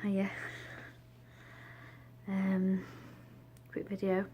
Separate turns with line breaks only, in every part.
Hiya. Quick video.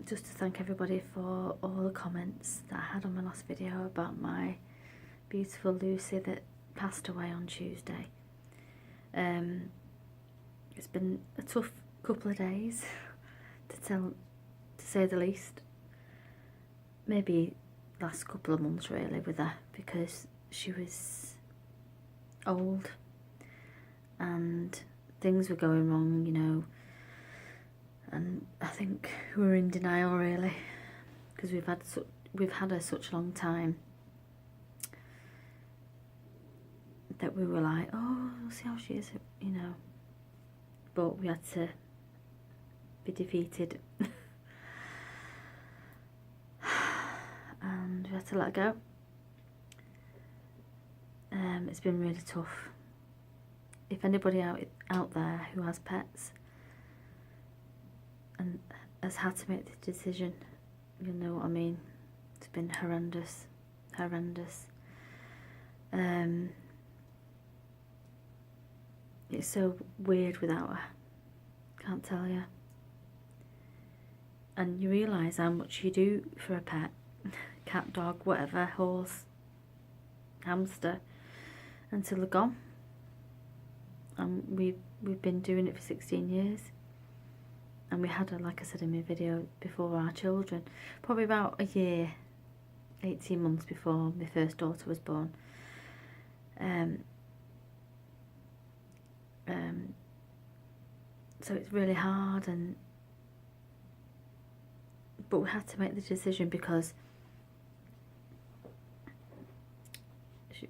Just to thank everybody for all the comments that I had on my last video about my beautiful Lucy that passed away on Tuesday. It's been a tough couple of days to say the least. Maybe last couple of months really with her, because she was old and things were going wrong, you know, and I think we were in denial really, because we've had her such a long time that we were like, oh, we'll see how she is, you know, but we had to be defeated and we had to let go. It's been really tough. If anybody out there who has pets and has had to make the decision, you'll know what I mean. It's been horrendous. It's so weird without her, can't tell you. And you realise how much you do for a pet, cat, dog, whatever, horse, hamster, until they're gone. And we've been doing it for 16 years. And we had her, like I said in my video, before our children. Probably about a year, 18 months before my first daughter was born. So it's really hard, but we had to make the decision because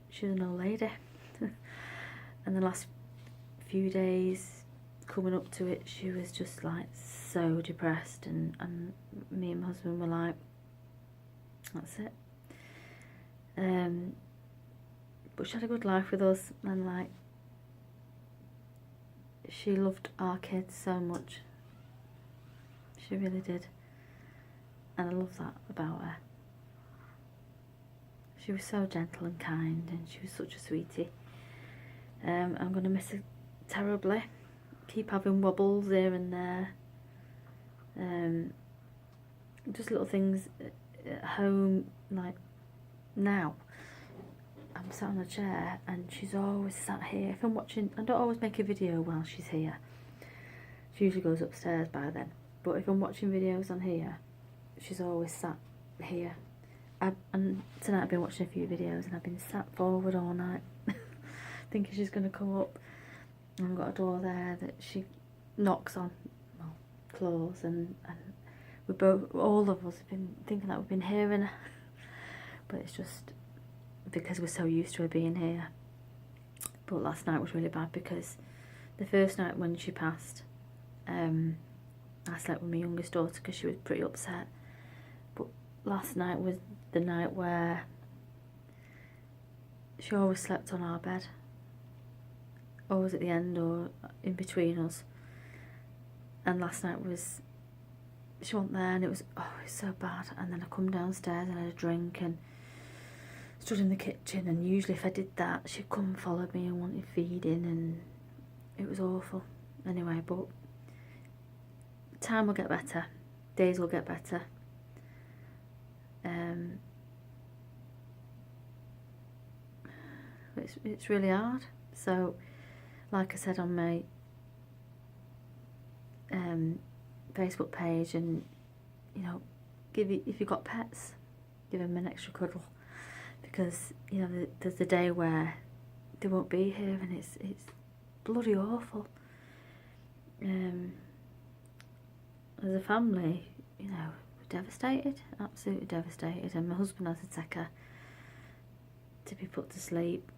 she was an old lady. And the last few days coming up to it, she was just like so depressed, and me and my husband were like, that's it. But she had a good life with us, and like, she loved our kids so much. She really did. And I love that about her. She was so gentle and kind, and she was such a sweetie. I'm going to miss her terribly. Keep having wobbles here and there. Just little things at home, like now. I'm sat on a chair and she's always sat here. If I'm watching, I don't always make a video while she's here. She usually goes upstairs by then. But if I'm watching videos on here, she's always sat here. And tonight I've been watching a few videos and I've been sat forward all night thinking she's going to come up. And I've got a door there that she knocks on, well, claws, and we both, all of us have been thinking that we've been hearing her. But it's just because we're so used to her being here. But last night was really bad because the first night when she passed, I slept with my youngest daughter because she was pretty upset. But last night was the night where she always slept on our bed, always at the end or in between us. And last night was, she wasn't there, and it was, oh, it's so bad. And then I come downstairs and I had a drink and stood in the kitchen, and usually if I did that, she'd come and follow me and wanted feeding, and it was awful. Anyway, but time will get better, days will get better. It's really hard. So, like I said on my Facebook page, and you know, if you've got pets, give them an extra cuddle, because you know there's a day where they won't be here, and it's bloody awful. As a family, you know, we're devastated, absolutely devastated, and my husband has to take her to be put to sleep.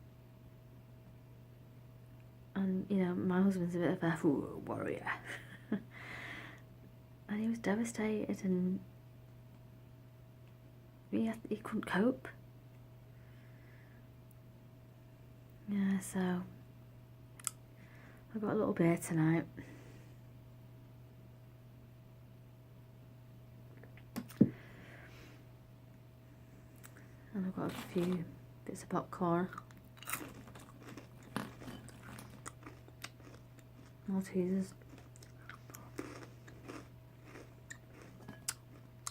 And you know, my husband's a bit of a warrior. And he was devastated, and he couldn't cope. Yeah, so I've got a little beer tonight. And I've got a few bits of popcorn. Maltesers.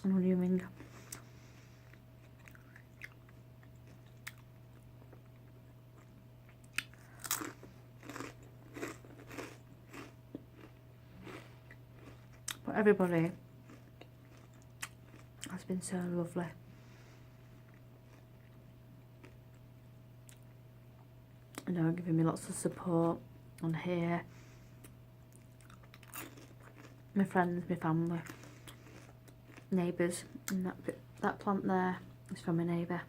An onion ring. But everybody has been so lovely. You know, giving me lots of support on here. My friends, my family, neighbours, and that plant there is from a neighbour.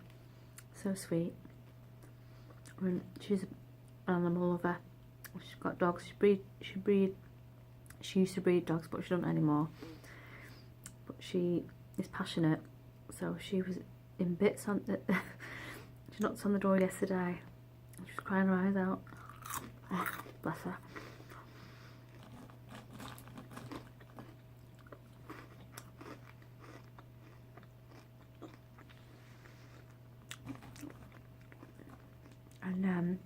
So sweet. And she's an animal lover. She's got dogs. She used to breed dogs, but she doesn't anymore. But she is passionate. So she was in bits on the she knocked on the door yesterday. She was crying her eyes out. Oh, bless her. And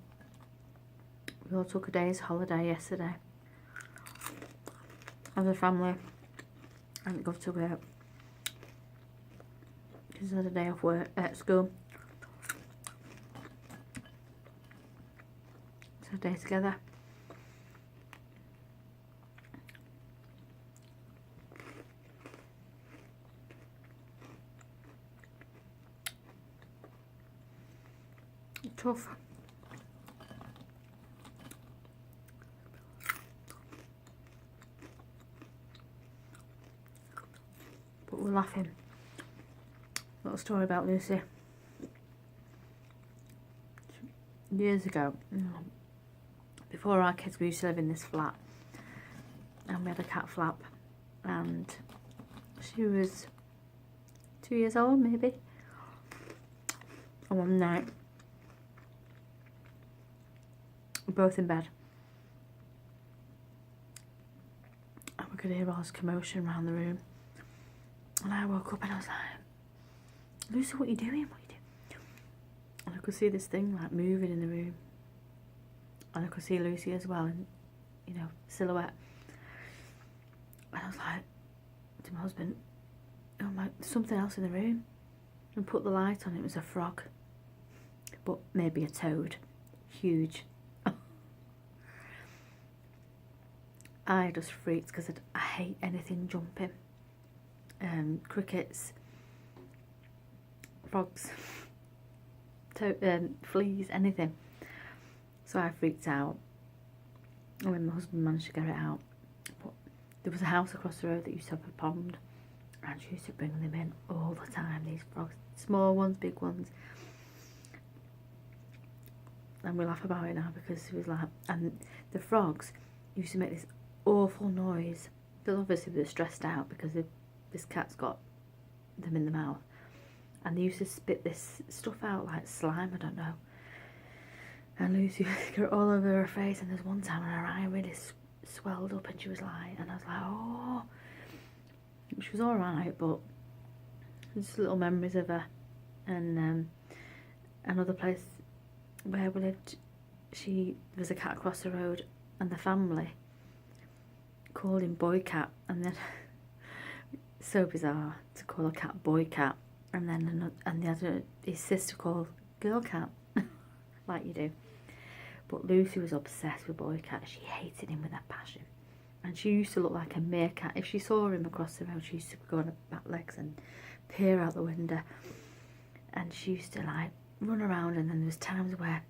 we all took a day's holiday yesterday as a family. I didn't go to work because I had a day off work at school. So a day together. Tough. But we're laughing. Little story about Lucy. Years ago, before our kids, we used to live in this flat, and we had a cat flap, and she was 2 years old maybe. And one night, we're both in bed, and we could hear all this commotion around the room. And I woke up and I was like, Lucy, what are you doing? What are you doing? And I could see this thing like moving in the room. And I could see Lucy as well, in, you know, silhouette. And I was like to my husband, oh my, there's something else in the room. And put the light on, it was a frog. But maybe a toad. Huge. I just freaked because I hate anything jumping. Crickets, frogs, fleas, anything. So I freaked out. And when my husband managed to get it out, but there was a house across the road that used to have a pond, and she used to bring them in all the time, these frogs, small ones, big ones. And we laugh about it now because it was like, and the frogs used to make this awful noise. But obviously they were stressed out because this cat's got them in the mouth, and they used to spit this stuff out like slime, I don't know. And Lucy would get all over her face, and there's one time when her eye really swelled up, and she was like, and I was like, oh. She was alright, but just little memories of her. And another place where we lived, there was a cat across the road, and the family called him Boy Cat, and then so bizarre to call a cat Boy Cat, and then they had his sister called Girl Cat, like you do. But Lucy was obsessed with Boy Cat. She hated him with a passion, and she used to look like a meerkat. If she saw him across the road, she used to go on her back legs and peer out the window, and she used to like run around. And then there was times where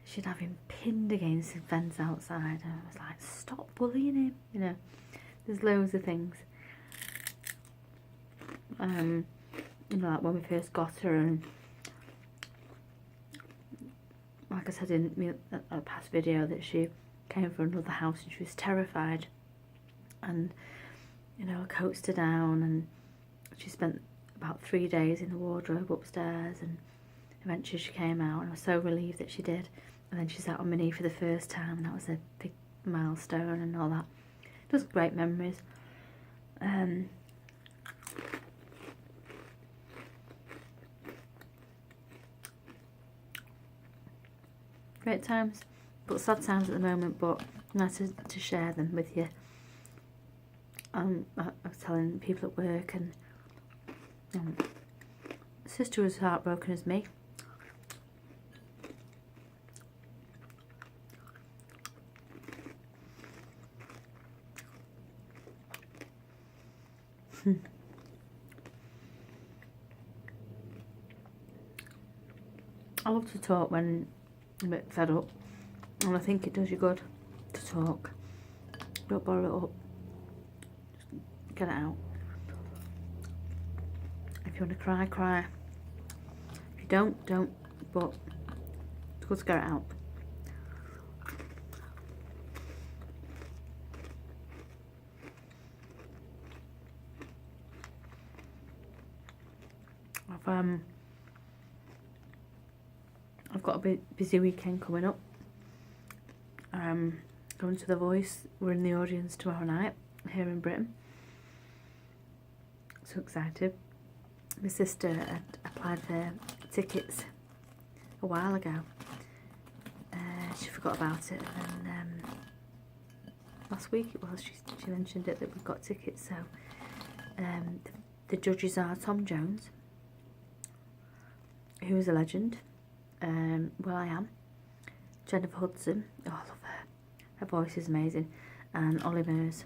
she'd have him pinned against the fence outside, and I was like, stop bullying him, you know. There's loads of things. You know, like when we first got her, and like I said in a past video, that she came from another house and she was terrified, and you know, I coaxed her down, and she spent about 3 days in the wardrobe upstairs, and eventually she came out, and I was so relieved that she did. And then she sat on my knee for the first time, and that was a big milestone and all that. Just great memories. Great times, but sad times at the moment, but nice to share them with you. I was telling people at work, and sister was heartbroken as me. I love to talk when I'm a bit fed up, and I think it does you good to talk. Don't bottle it up. Just get it out. If you want to cry, cry. If you don't, don't. But it's good to get it out. I've got a busy weekend coming up. Going to The Voice. We're in the audience tomorrow night here in Britain. So excited. My sister had applied for tickets a while ago. She forgot about it, and then last week it was, she mentioned it, that we've got tickets. So the judges are Tom Jones, who is a legend. will.i.am, Jennifer Hudson, oh I love her, her voice is amazing, and Ollie Murs,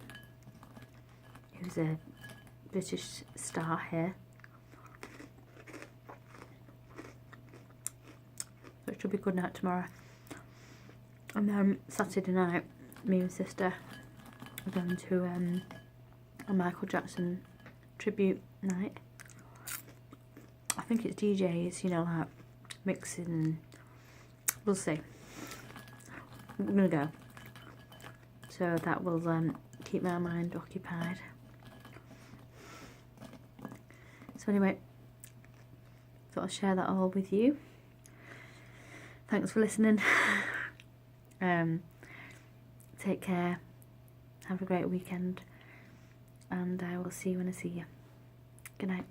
who's a British star here. So it should be a good night tomorrow. And then Saturday night, me and sister are going to a Michael Jackson tribute night. I think it's DJs, you know, like mixing, and we'll see. I'm gonna go. So that will keep my mind occupied. So anyway, thought I'd share that all with you. Thanks for listening. Take care. Have a great weekend. And I will see you when I see you. Good night.